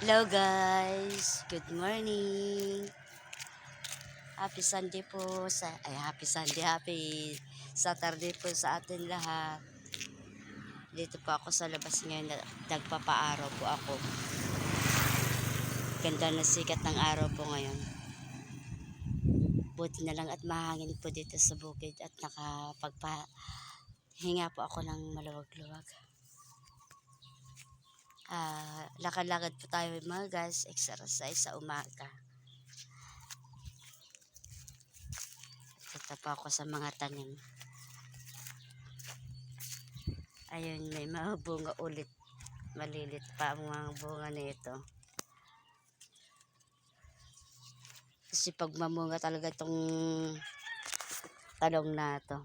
Hello guys, good morning. Happy Sunday po happy Sunday, happy Saturday po sa atin lahat. Dito po ako sa labas ngayon, nagpapaaraw po ako. Ganda na sikat ng araw po ngayon. Buti na lang at mahangin po dito sa bukid at nakapagpahinga po ako ng maluwag-luwag. Lakad-lakad po tayo mga guys, exercise sa umaga. Dito po ako sa mga tanim. Ayun, may mga bunga ulit. Malilit pa ang mga bunga nito. Kasi pag mamunga talaga itong talong na to,